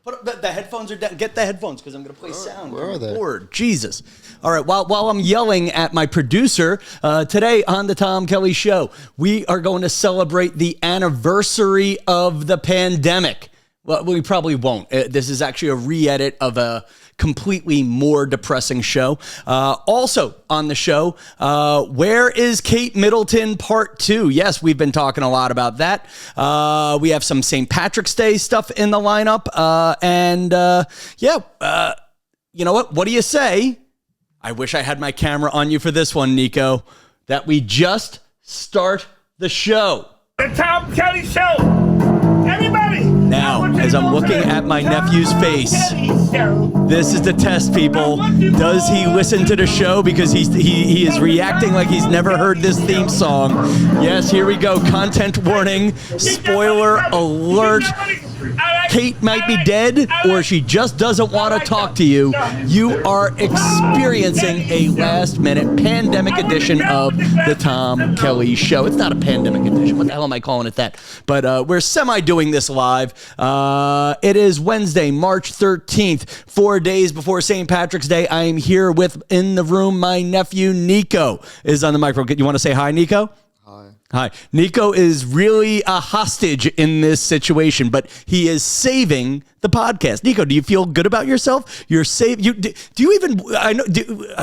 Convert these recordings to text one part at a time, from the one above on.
Put the headphones are down. Get the headphones because I'm going to play sound. Where are they? Board. Jesus. All right. While I'm yelling at my producer, today on the Tom Kelly Show, we are going to celebrate the anniversary of the pandemic. Well, we probably won't. This is actually a re-edit of a completely more depressing show. Also on the show, Where is Kate Middleton Part 2? Yes, we've been talking a lot about that. We have some St. Patrick's Day stuff in the lineup. You know what? What do you say? I wish I had my camera on you for this one, Nico, that we just start the show. The Tom Kelly Show. Everybody. Now, as I'm looking at my nephew's face, this is the test, people. Does he listen to the show? Because he is reacting like he's never heard this theme song. Yes, here we go. Content warning. Spoiler alert. Kate might be dead, or she just doesn't want to talk to you. You are experiencing a last-minute pandemic edition of the Tom Kelly Show. It's not a pandemic edition. What the hell am I calling it that? But we're semi-doing this live. It is Wednesday, March 13th, 4 days before St. Patrick's Day. I am here with, in the room, my nephew, Nico, is on the microphone. You want to say hi, Nico? Hi. Nico is really a hostage in this situation, but he is saving the podcast. Nico, do you feel good about yourself? You're saving. Do you even? I know.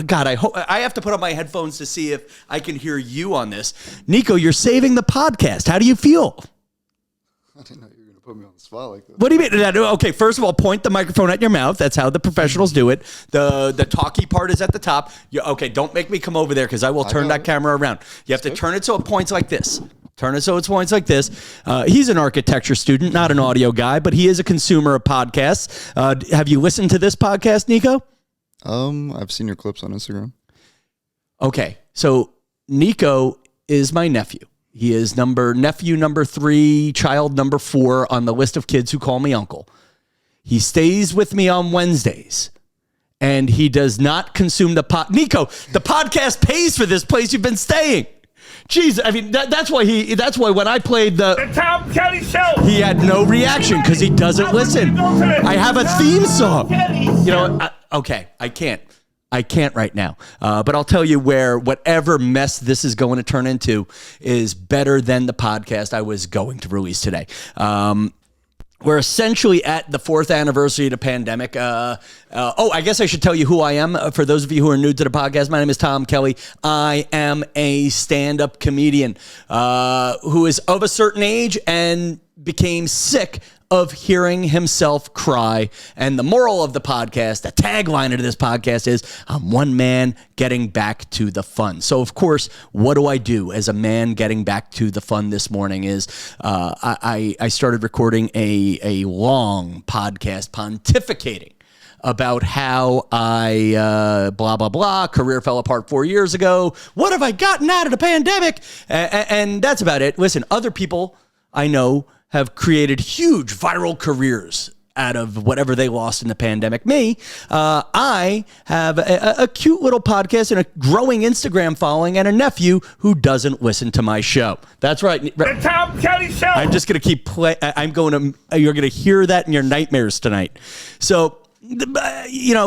God, I hope I have to put on my headphones to see if I can hear you on this. Nico, you're saving the podcast. How do you feel? I didn't know you were going to put me on the spot like that. What do you mean? Okay, first of all, point the microphone at your mouth. That's how the professionals do it. The talky part is at the top. Okay, don't make me come over there because I will turn that camera around. You have to turn it so it points like this. Turn it so it points like this. He's an architecture student, not an audio guy, but he is a consumer of podcasts. Have you listened to this podcast, Nico? I've seen your clips on Instagram. Okay, so Nico is my nephew. He is nephew number 3, child number 4 on the list of kids who call me uncle. He stays with me on Wednesdays, and he does not consume the Nico, the podcast pays for this place you've been staying. Jeez, I mean, that's why when I played the Tom Kelly Show, he had no reaction because he doesn't listen. I have a theme song. You know, okay, I can't right now. But I'll tell you whatever mess this is going to turn into is better than the podcast I was going to release today. We're essentially at the 4th anniversary of the pandemic. I guess I should tell you who I am. For those of you who are new to the podcast, my name is Tom Kelly. I am a stand-up comedian who is of a certain age and became sick of hearing himself cry. And the moral of the podcast, the tagline of this podcast is, I'm one man getting back to the fun. So, of course, what do I do as a man getting back to the fun this morning is I started recording a long podcast pontificating about how I, blah, blah, blah, career fell apart 4 years ago. What have I gotten out of the pandemic? And that's about it. Listen, other people I know have created huge viral careers out of whatever they lost in the pandemic. Me, I have a cute little podcast and a growing Instagram following and a nephew who doesn't listen to my show. That's right. The Tom Kelly Show. I'm just going to keep playing. You're going to hear that in your nightmares tonight. So,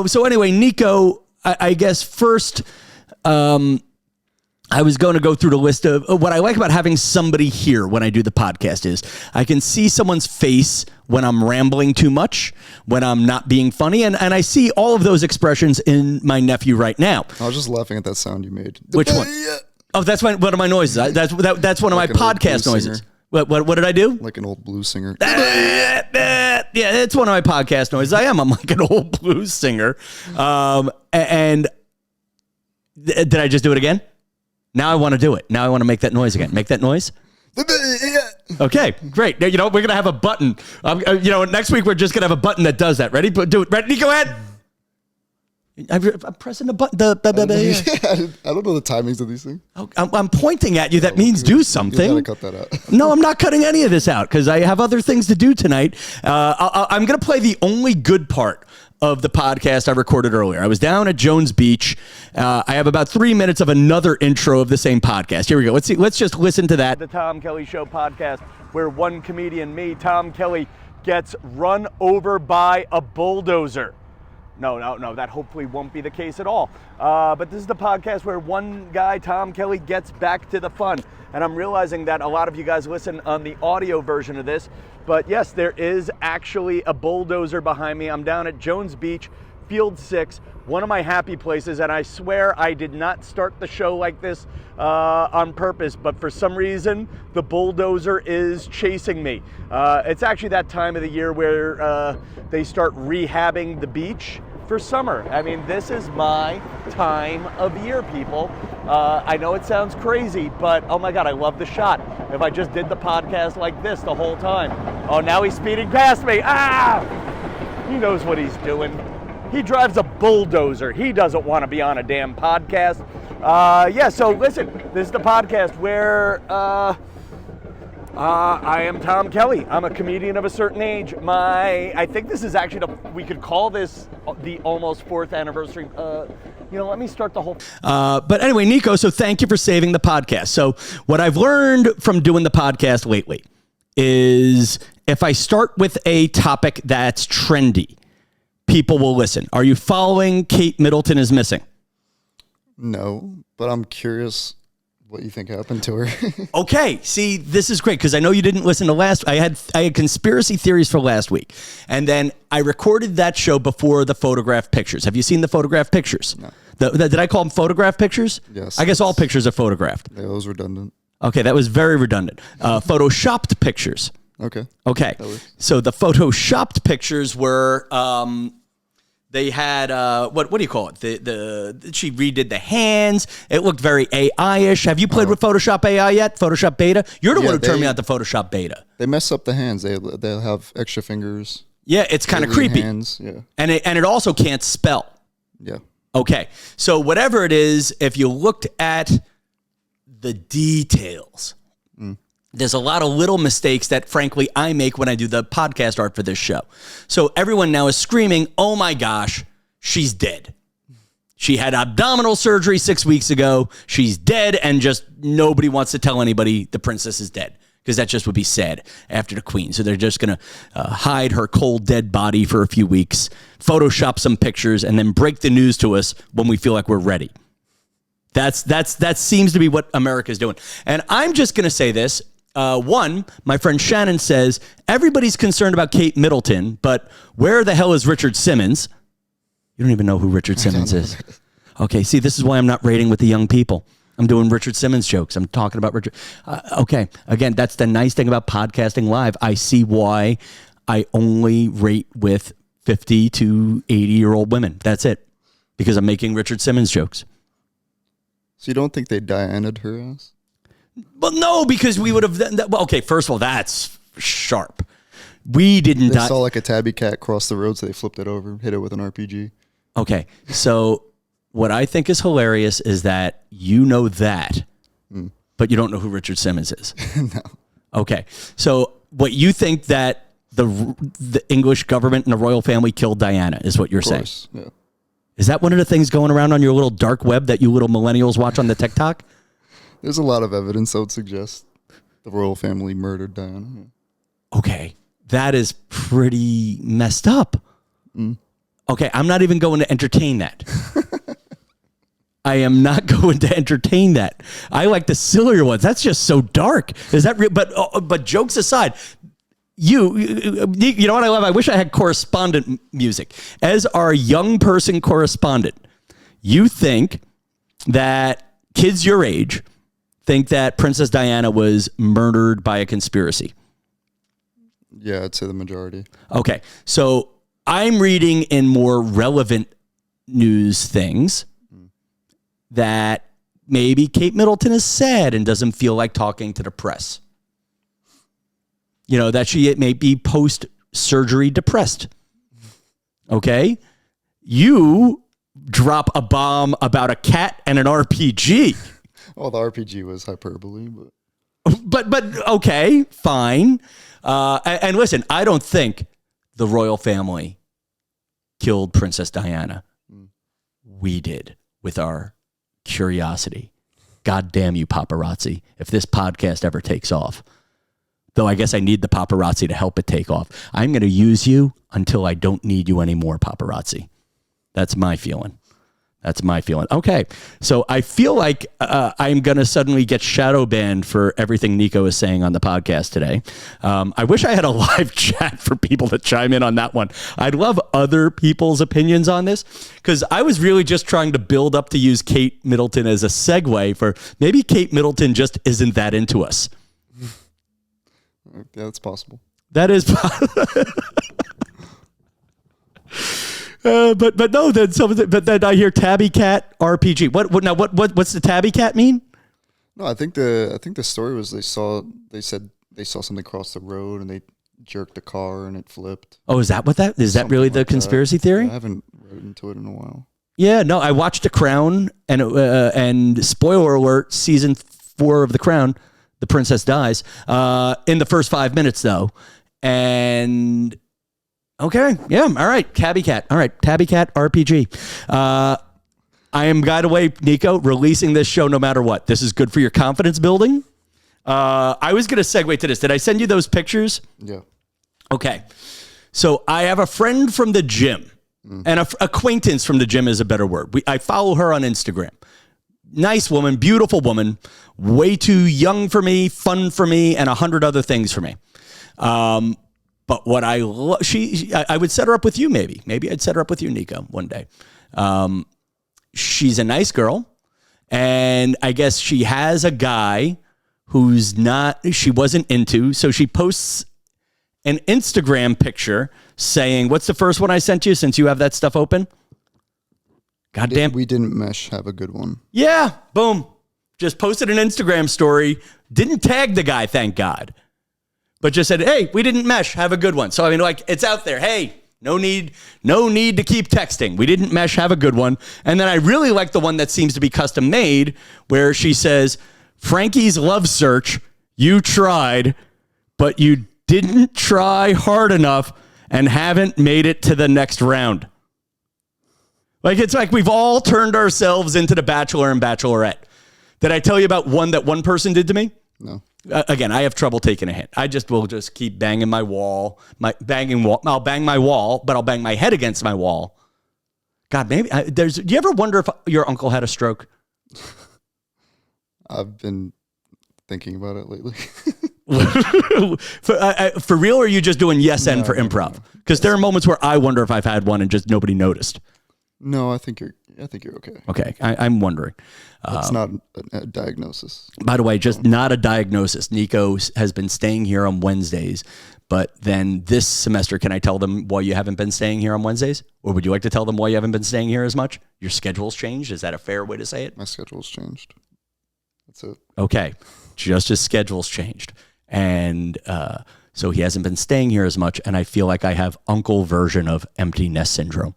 so anyway, Nico, I guess first, I was going to go through the list of what I like about having somebody here when I do the podcast is I can see someone's face when I'm rambling too much, when I'm not being funny. And I see all of those expressions in my nephew right now. I was just laughing at that sound you made. Which one? Oh, that's one of my noises. That's one of my podcast noises. What did I do? Like an old blues singer. Yeah, it's one of my podcast noises. I'm like an old blues singer. And did I just do it again? Now I want to do it. Now I want to make that noise again. Make that noise. Okay, great. Now, we're going to have a button. Next week we're just going to have a button that does that. Ready? Do it. Ready? Go ahead. I'm pressing the button. I don't know the timings of these things. I'm pointing at you. That means do something. You got to cut that out. No, I'm not cutting any of this out because I have other things to do tonight. I'm going to play the only good part of the podcast I recorded earlier. I was down at Jones Beach. I have about 3 minutes of another intro of the same podcast. Here we go. Let's just listen to that. The Tom Kelly Show podcast, where one comedian, me, Tom Kelly, gets run over by a bulldozer. No, that hopefully won't be the case at all. But this is the podcast where one guy, Tom Kelly, gets back to the fun. And I'm realizing that a lot of you guys listen on the audio version of this. But yes, there is actually a bulldozer behind me. I'm down at Jones Beach, Field 6, one of my happy places. And I swear I did not start the show like this on purpose. But for some reason, the bulldozer is chasing me. It's actually that time of the year where they start rehabbing the beach for summer. I mean, this is my time of year, people. I know it sounds crazy, but oh my God, I love the shot. If I just did the podcast like this the whole time. Oh, now he's speeding past me. He knows what he's doing. He drives a bulldozer. He doesn't want to be on a damn podcast. So listen, this is the podcast where I am Tom Kelly. I'm a comedian of a certain age. I think this is actually, we could call this the almost 4th anniversary. Let me start the whole... But anyway, Nico, so thank you for saving the podcast. So what I've learned from doing the podcast lately is if I start with a topic that's trendy, people will listen. Are you following Kate Middleton is Missing? No, but I'm curious what you think happened to her. Okay, see, this is great because I know you didn't listen to last. I had conspiracy theories for last week, and then I recorded that show before the photograph pictures. Have you seen the photograph pictures? No. Did I call them photograph pictures? Yes. I guess all pictures are photographed. Yeah, that was redundant. Okay, that was very redundant. Photoshopped pictures. Okay. So the photoshopped pictures were they had what do you call it? She redid the hands. It looked very AI-ish. Have you played with Photoshop AI yet? Photoshop Beta? You're the one who turned me on to Photoshop Beta. They mess up the hands. They'll have extra fingers. Yeah, it's kind of creepy. Hands, yeah. And it also can't spell. Yeah. Okay. So whatever it is, if you looked at the details, there's a lot of little mistakes that, frankly, I make when I do the podcast art for this show. So everyone now is screaming, oh my gosh, she's dead. She had abdominal surgery 6 weeks ago. She's dead, and just nobody wants to tell anybody the princess is dead because that just would be sad after the queen. So they're just going to hide her cold, dead body for a few weeks, Photoshop some pictures, and then break the news to us when we feel like we're ready. That seems to be what America's doing. And I'm just going to say this. One, my friend Shannon says, everybody's concerned about Kate Middleton, but where the hell is Richard Simmons? You don't even know who Richard Simmons is. Okay, see, this is why I'm not rating with the young people. I'm doing Richard Simmons jokes. I'm talking about Richard. Okay, again, that's the nice thing about podcasting live. I see why I only rate with 50 to 80-year-old women. That's it, because I'm making Richard Simmons jokes. So you don't think they Diana'd her ass? Well, no, because we would have. Well, okay, first of all, that's sharp. We didn't. They saw like a tabby cat cross the road, so they flipped it over, hit it with an RPG. Okay, so what I think is hilarious is that you know that, but you don't know who Richard Simmons is. No. Okay, so what you think that the English government and the royal family killed Diana is what you're saying? Yeah. Is that one of the things going around on your little dark web that you little millennials watch on the TikTok? There's a lot of evidence that would suggest the royal family murdered Diana. Okay, that is pretty messed up. Okay, I'm not even going to entertain that. I am not going to entertain that. I like the sillier ones. That's just so dark. Is that real? But jokes aside, you know what I love? I wish I had correspondent music. As our young person correspondent, you think that kids your age think that Princess Diana was murdered by a conspiracy. Yeah, I'd say the majority. Okay, so I'm reading in more relevant news things that maybe Kate Middleton is sad and doesn't feel like talking to the press. You know, that she may be post-surgery depressed. Okay? You drop a bomb about a cat and an RPG. Well, the RPG was hyperbole, but okay, fine. And listen, I don't think the royal family killed Princess Diana. We did with our curiosity. God damn you, paparazzi, if this podcast ever takes off. Though I guess I need the paparazzi to help it take off. I'm going to use you until I don't need you anymore, paparazzi. That's my feeling. Okay, so I feel like I'm going to suddenly get shadow banned for everything Nico is saying on the podcast today. I wish I had a live chat for people to chime in on that one. I'd love other people's opinions on this, because I was really just trying to build up to use Kate Middleton as a segue for maybe Kate Middleton just isn't that into us. Yeah, that's possible. That is but no, then I hear Tabby Cat RPG. What's the Tabby Cat mean? No, I think the story was they said they saw something cross the road and they jerked the car and it flipped. Oh, is that that really the conspiracy theory? I haven't read into it in a while. Yeah, no, I watched The Crown and spoiler alert, season 4 of The Crown, the princess dies in the first 5 minutes though, and. Okay. Yeah. All right. Tabby Cat. All right. Tabby Cat RPG. I am, by the way, Nico, releasing this show no matter what. This is good for your confidence building. I was going to segue to this. Did I send you those pictures? Yeah. Okay. So I have a friend from the gym, and an acquaintance from the gym is a better word. I follow her on Instagram. Nice woman, beautiful woman, way too young for me, fun for me, and 100 other things for me. But what I would set her up with you, maybe. Maybe I'd set her up with you, Nico, one day. She's a nice girl, and I guess she has a guy she wasn't into, so she posts an Instagram picture saying, what's the first one I sent you since you have that stuff open? Goddamn. We didn't mesh. Have a good one. Yeah, boom. Just posted an Instagram story. Didn't tag the guy, thank God. But just said, hey, we didn't mesh. Have a good one. So, I mean, like, it's out there. Hey, no need to keep texting. We didn't mesh. Have a good one. And then I really like the one that seems to be custom made, where she says, Frankie's love search, you tried, but you didn't try hard enough and haven't made it to the next round. Like, it's like we've all turned ourselves into the Bachelor and Bachelorette. Did I tell you about one that one person did to me? No. Again, I have trouble taking a hint. I will just keep banging my wall. I'll bang my wall, but I'll bang my head against my wall. God, maybe do you ever wonder if your uncle had a stroke? I've been thinking about it lately. For real, or are you just doing yes and for improv? Because there are moments where I wonder if I've had one and just nobody noticed. No, I think you're okay. Okay, I'm wondering. It's not a diagnosis. By the way, just not a diagnosis. Nico has been staying here on Wednesdays, but then this semester, can I tell them why you haven't been staying here on Wednesdays? Or would you like to tell them why you haven't been staying here as much? Your schedule's changed? Is that a fair way to say it? My schedule's changed. That's it. Okay, just his schedule's changed. And so he hasn't been staying here as much, and I feel like I have uncle version of empty nest syndrome.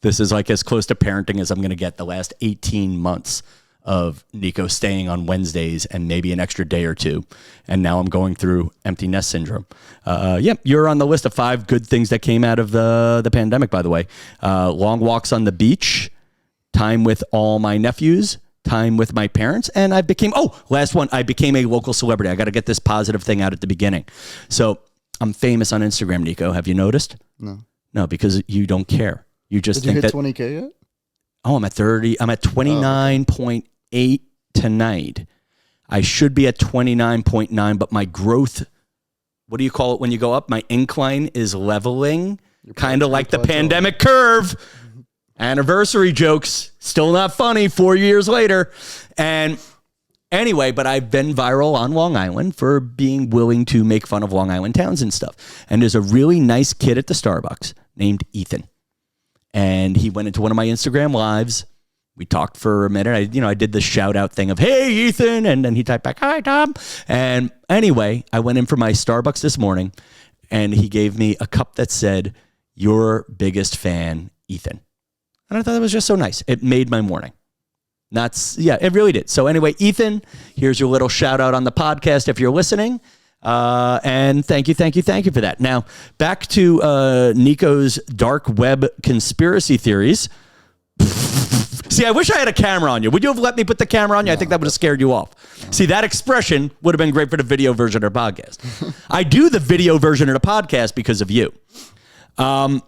This is like as close to parenting as I'm going to get the last 18 months of Nico staying on Wednesdays and maybe an extra day or two. And now I'm going through empty nest syndrome. You're on the list of 5 good things that came out of the pandemic, by the way. Long walks on the beach, time with all my nephews, time with my parents, and I became a local celebrity. I got to get this positive thing out at the beginning. So I'm famous on Instagram, Nico. Have you noticed? No, because you don't care. You just Did you think hit 20K yet? Oh, I'm at 30. I'm at 29.8 tonight. I should be at 29.9, but my growth, what do you call it when you go up? My incline is leveling, kind of like the pandemic curve. Anniversary jokes, still not funny 4 years later. And anyway, but I've been viral on Long Island for being willing to make fun of Long Island towns and stuff. And there's a really nice kid at the Starbucks named Ethan. And he went into one of my Instagram lives. We talked for a minute. I did the shout out thing of, hey, Ethan. And then he typed back, hi, Tom. And anyway, I went in for my Starbucks this morning and he gave me a cup that said, your biggest fan, Ethan. And I thought that was just so nice. It made my morning. It really did. So anyway, Ethan, here's your little shout out on the podcast if you're listening. And thank you for that. Now, back to Nico's dark web conspiracy theories. See, I wish I had a camera on you. Would you have let me put the camera on you? I think that would have scared you off. See, that expression would have been great for the video version of the podcast. I do the video version of the podcast because of you. So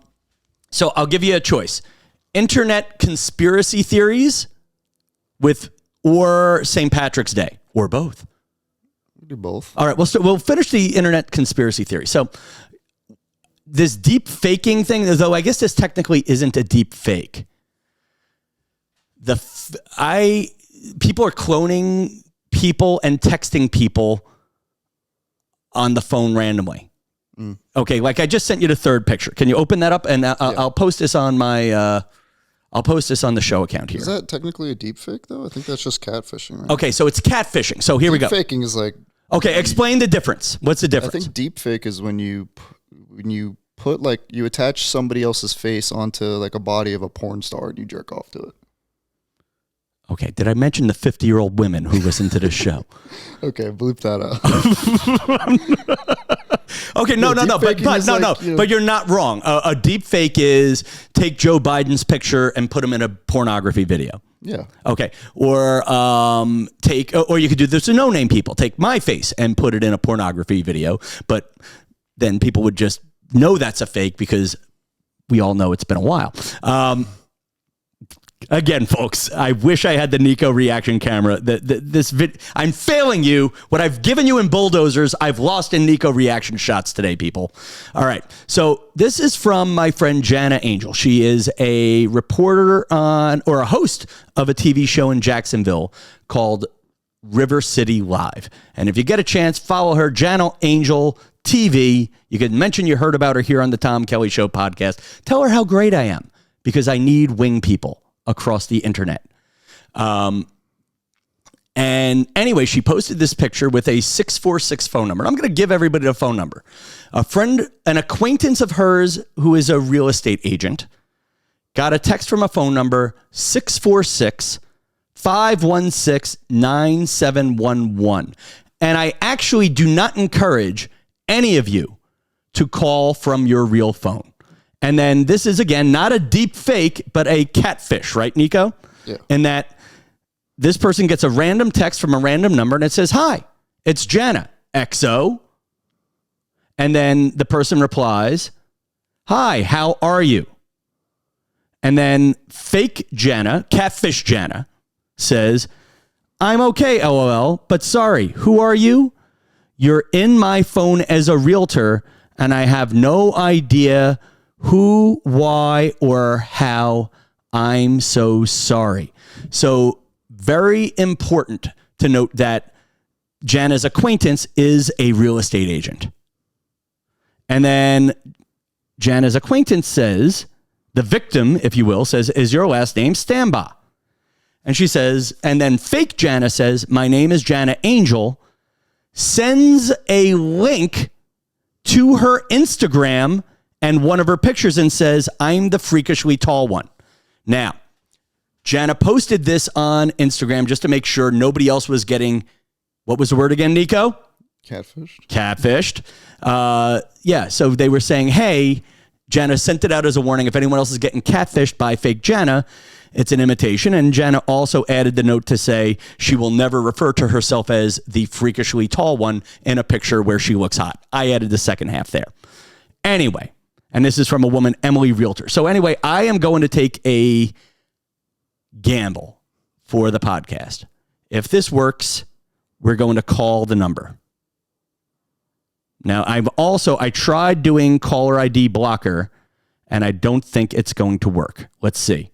I'll give you a choice. Internet conspiracy theories or St. Patrick's Day, or both. We do both. All right, we'll finish the internet conspiracy theory. So this deep faking thing, though I guess this technically isn't a deep fake. People are cloning people and texting people on the phone randomly. Okay, like I just sent you the third picture. Can you open that up? And I'll post this on my. I'll post this on the show account here. Is that technically a deep fake though? I think that's just catfishing, right? Okay, so it's catfishing. So here we go. Deep faking is like. Okay, explain the difference. What's the difference? I think deep fake is when you put like you attach somebody else's face onto like a body of a porn star and you jerk off to it. Okay, did I mention the 50-year-old women who listen to this show? Okay, bleep that out. Okay, no, but you're not wrong. A deep fake is take Joe Biden's picture and put him in a pornography video. Yeah. Okay, or you could do this to no-name people. Take my face and put it in a pornography video, but then people would just know that's a fake because we all know it's been a while. Again, folks, I wish I had the Nico reaction camera. I'm failing you. What I've given you in bulldozers, I've lost in Nico reaction shots today, people. All right. So this is from my friend Jana Angel. She is a reporter or a host of a TV show in Jacksonville called River City Live. And if you get a chance, follow her, Jana Angel TV. You can mention you heard about her here on the Tom Kelly Show podcast. Tell her how great I am because I need wing people across the internet. And anyway, she posted this picture with a 646 phone number. I'm going to give everybody a phone number. An acquaintance of hers who is a real estate agent got a text from a phone number 646-516-9711. And I actually do not encourage any of you to call from your real phone. And then this is, again, not a deep fake, but a catfish, right, Nico? Yeah. And that this person gets a random text from a random number and it says, "Hi, it's Jana, XO." And then the person replies, "Hi, how are you?" And then fake Jana, catfish Jana, says, "I'm okay, LOL, but sorry, who are you? You're in my phone as a realtor, and I have no idea who, why, or how. I'm so sorry." So very important to note that Jana's acquaintance is a real estate agent. And then Jana's acquaintance says, the victim, if you will, says, "Is your last name Stamba?" And she says, and then fake Jana says, "My name is Jana Angel," sends a link to her Instagram and one of her pictures and says, "I'm the freakishly tall one." Now, Jana posted this on Instagram just to make sure nobody else was getting, what was the word again, Nico? Catfished. Yeah, so they were saying, hey, Jana sent it out as a warning. If anyone else is getting catfished by fake Jana, it's an imitation. And Jana also added the note to say she will never refer to herself as the freakishly tall one in a picture where she looks hot. I added the second half there. Anyway. And this is from a woman, Emily Realtor. So anyway, I am going to take a gamble for the podcast. If this works, we're going to call the number. Now, I tried doing caller ID blocker, and I don't think it's going to work. Let's see.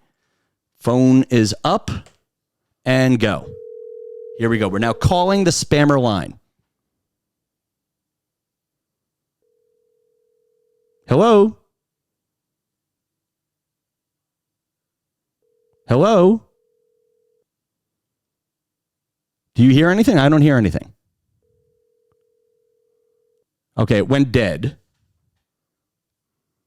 Phone is up and go. Here we go. We're now calling the spammer line. Hello? Hello? Do you hear anything? I don't hear anything. Okay, it went dead.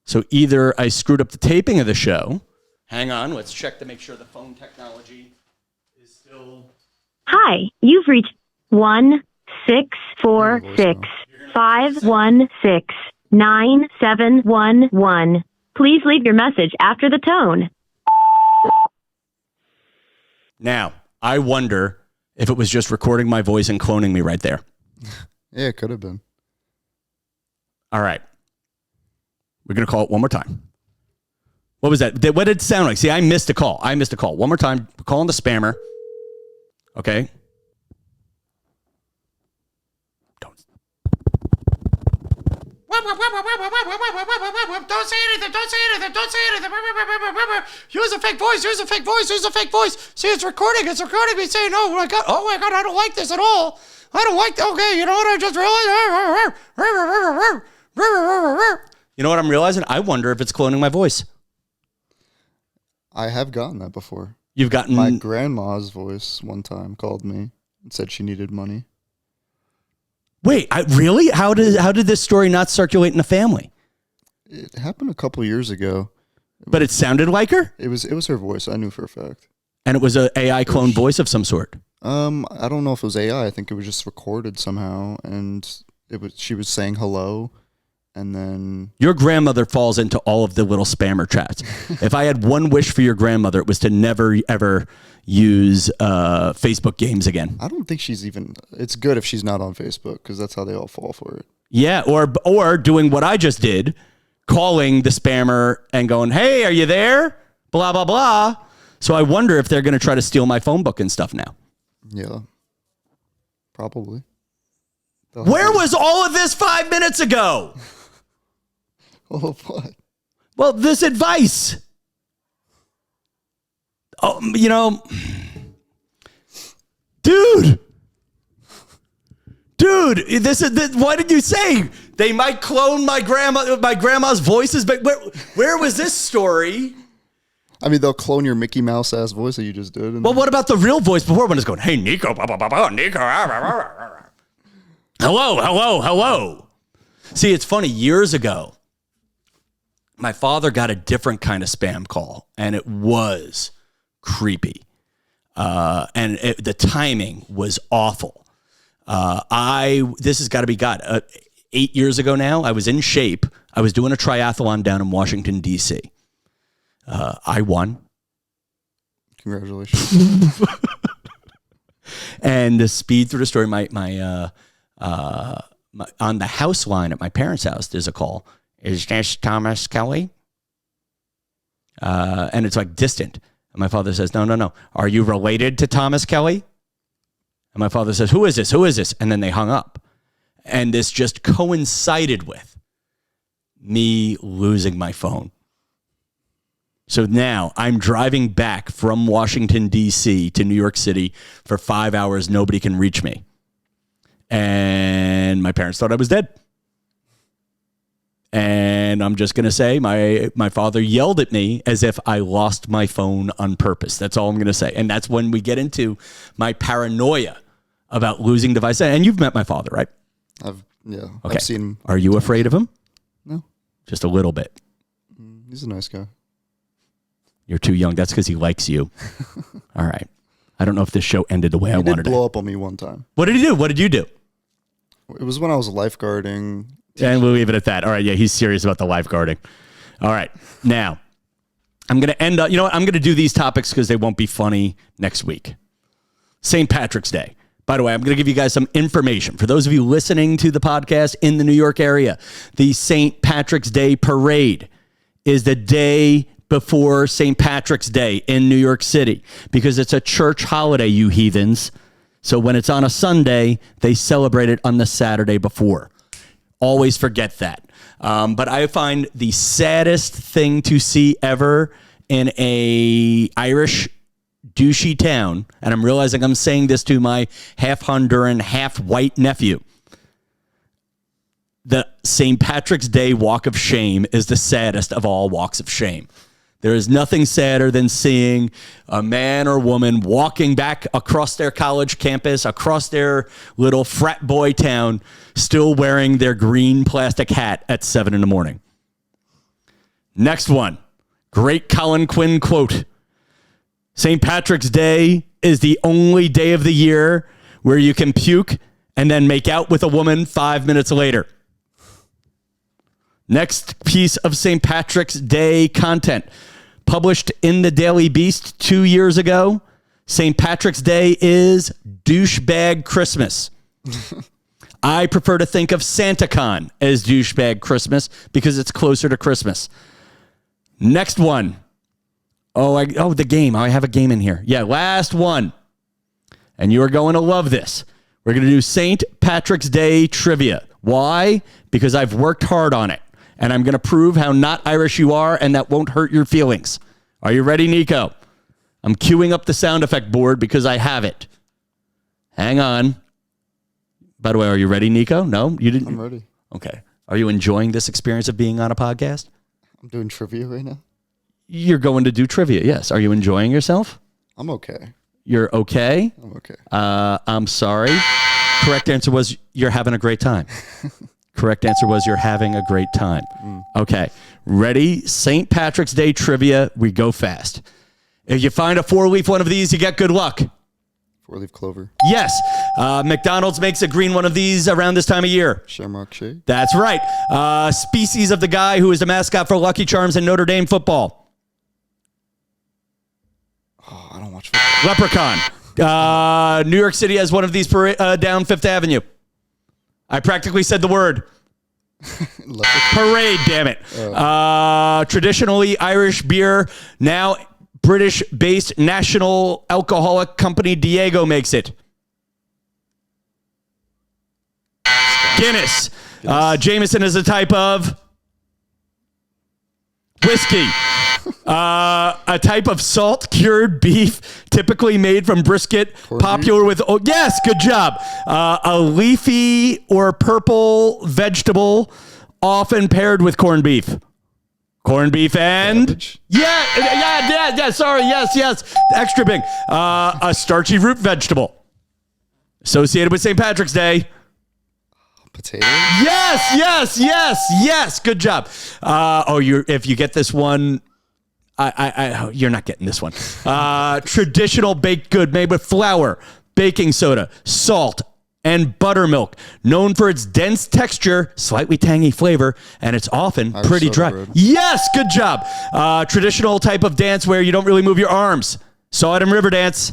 So either I screwed up the taping of the show. Hang on, let's check to make sure the phone technology is still... Hi, you've reached 1-646-516-9711. Please leave your message after the tone. Now, I wonder if it was just recording my voice and cloning me right there. Yeah, it could have been. All right. We're going to call it one more time. What was that? What did it sound like? See, I missed a call. One more time. We're calling the spammer. Okay. Don't say anything. Use a fake voice. See, it's recording me saying, oh my God, I don't like this at all. Okay, you know what I just realized? You know what I'm realizing? I wonder if it's cloning my voice. I have gotten that before. You've gotten... My grandma's voice one time called me and said she needed money. Wait, really? How did this story not circulate in the family? It happened a couple years ago. But it sounded like her? It was her voice. I knew for a fact. And it was an AI clone voice of some sort? I don't know if it was AI. I think it was just recorded somehow. And she was saying hello. And then... Your grandmother falls into all of the little spammer chats. If I had one wish for your grandmother, it was to never, ever use Facebook games again. I don't think she's even... It's good if she's not on Facebook, because that's how they all fall for it. Yeah, or doing what I just did, calling the spammer and going, hey, are you there? Blah, blah, blah. So I wonder if they're going to try to steal my phone book and stuff now. Yeah. Probably. Where was all of this 5 minutes ago? Oh, what? Well, this advice. Oh, you know, dude, this is why did you say they might clone my grandma's voices? But where was this story? I mean, they'll clone your Mickey Mouse ass voice that you just did. Well, what about the real voice before when it's going, hey, Nico, blah, blah, blah, blah, Nico. Hello. See, it's funny. Years ago, my father got a different kind of spam call, and it was creepy. The timing was awful. This has got to be God. 8 years ago now, I was in shape. I was doing a triathlon down in Washington, D.C. I won. Congratulations. And to speed through the story, my on the house line at my parents' house, there's a call. Is this Thomas Kelly? And it's like distant. And my father says, no. Are you related to Thomas Kelly? And my father says, who is this? And then they hung up. And this just coincided with me losing my phone. So now I'm driving back from Washington, D.C. to New York City for 5 hours. Nobody can reach me. And my parents thought I was dead. And I'm just going to say my father yelled at me as if I lost my phone on purpose. That's all I'm going to say. And that's when we get into my paranoia about losing devices. And you've met my father, right? Okay. I've seen him. Are you afraid of him? No. Just a little bit. He's a nice guy. You're too young. That's because he likes you. All right. I don't know if this show ended the way I wanted it. He did blow up on me one time. What did he do? What did you do? It was when I was lifeguarding. And we'll leave it at that. All right. Yeah, he's serious about the lifeguarding. All right. Now, I'm going to end up, you know what? I'm going to do these topics because they won't be funny next week. St. Patrick's Day. By the way, I'm going to give you guys some information. For those of you listening to the podcast in the New York area, the St. Patrick's Day Parade is the day before St. Patrick's Day in New York City because it's a church holiday, you heathens. So when it's on a Sunday, they celebrate it on the Saturday before. Always forget that. But I find the saddest thing to see ever in a Irish douchey town, and I'm realizing I'm saying this to my half Honduran, half white nephew. The St. Patrick's Day Walk of Shame is the saddest of all walks of shame. There is nothing sadder than seeing a man or woman walking back across their college campus, across their little frat boy town, still wearing their green plastic hat at 7 a.m. Next one. Great Colin Quinn quote. St. Patrick's Day is the only day of the year where you can puke and then make out with a woman 5 minutes later. Next piece of St. Patrick's Day content. Published in the Daily Beast 2 years ago. St. Patrick's Day is douchebag Christmas. I prefer to think of SantaCon as douchebag Christmas because it's closer to Christmas. Next one. The game. I have a game in here. Yeah, last one. And you are going to love this. We're going to do St. Patrick's Day trivia. Why? Because I've worked hard on it. And I'm going to prove how not Irish you are, and that won't hurt your feelings. Are you ready, Nico? I'm queuing up the sound effect board because I have it. Hang on. By the way, are you ready, Nico? No? You didn't? I'm ready. Okay. Are you enjoying this experience of being on a podcast? I'm doing trivia right now. You're going to do trivia, yes. Are you enjoying yourself? I'm okay. You're okay? I'm okay. I'm sorry. Correct answer was you're having a great time. Correct answer was you're having a great time. Okay. Ready? St. Patrick's Day trivia. We go fast. If you find a 4-leaf one of these, you get good luck. 4-leaf clover. Yes. McDonald's makes a green one of these around this time of year. Shamrock shake. That's right. Species of the guy who is the mascot for Lucky Charms and Notre Dame football. Oh, I don't watch football. Leprechaun. New York City has one of these down Fifth Avenue. I practically said the word. Parade, damn it. Traditionally Irish beer, now British-based national alcoholic company Diageo makes it. Guinness. Jameson is a type of whiskey. A type of salt-cured beef, typically made from brisket, popular with... Oh, yes, good job. A leafy or purple vegetable, often paired with corned beef. Corned beef and... Cabbage? Yeah, sorry, yes. Extra big. A starchy root vegetable. Associated with St. Patrick's Day. Potato? Yes. Good job. If you get this one... you're not getting this one. Traditional baked good made with flour, baking soda, salt, and buttermilk. Known for its dense texture, slightly tangy flavor, and it's often Irish pretty soda dry. bread. Yes, good job. Traditional type of dance where you don't really move your arms. Saw it in River Dance.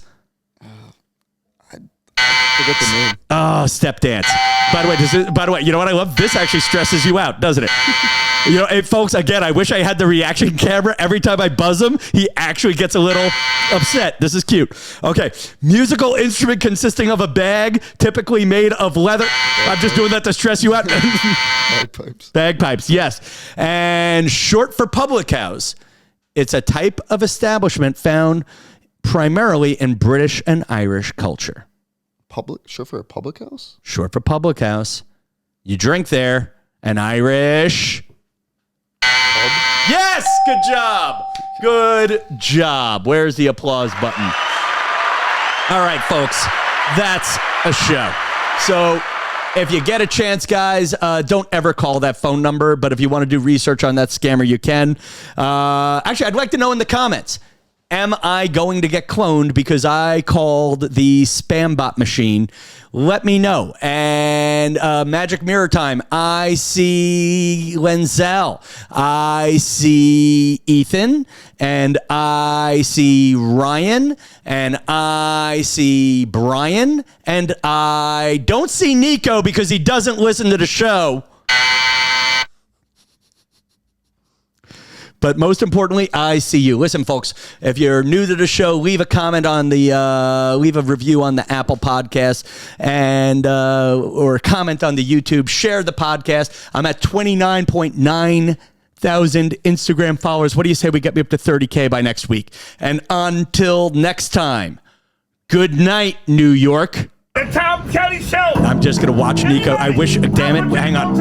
Forget the name. Oh, step dance. By the way, you know what I love? This actually stresses you out, doesn't it? You know, folks, again, I wish I had the reaction camera. Every time I buzz him, he actually gets a little upset. This is cute. Okay. Musical instrument consisting of a bag, typically made of leather. I'm just doing that to stress you out. Bagpipes. Bagpipes, yes. And short for public house. It's a type of establishment found primarily in British and Irish culture. Short for a public house? Short for public house. You drink there. An Irish... Yes, good job. Good job. Where's the applause button? All right, folks, that's a show. So if you get a chance, guys, don't ever call that phone number. But if you want to do research on that scammer, you can. Actually, I'd like to know in the comments, am I going to get cloned because I called the spam bot machine? Let me know. And Magic Mirror Time. I see Lenzel. I see Ethan. And I see Ryan. And I see Brian. And I don't see Nico because he doesn't listen to the show. But most importantly, I see you. Listen, folks, if you're new to the show, leave a comment on leave a review on the Apple Podcast and or comment on the YouTube. Share the podcast. I'm at 29.9 thousand Instagram followers. What do you say we get me up to 30K by next week? And until next time, good night, New York. The Tom Kelly Show. I'm just going to watch Nico. I wish, damn it, hang on.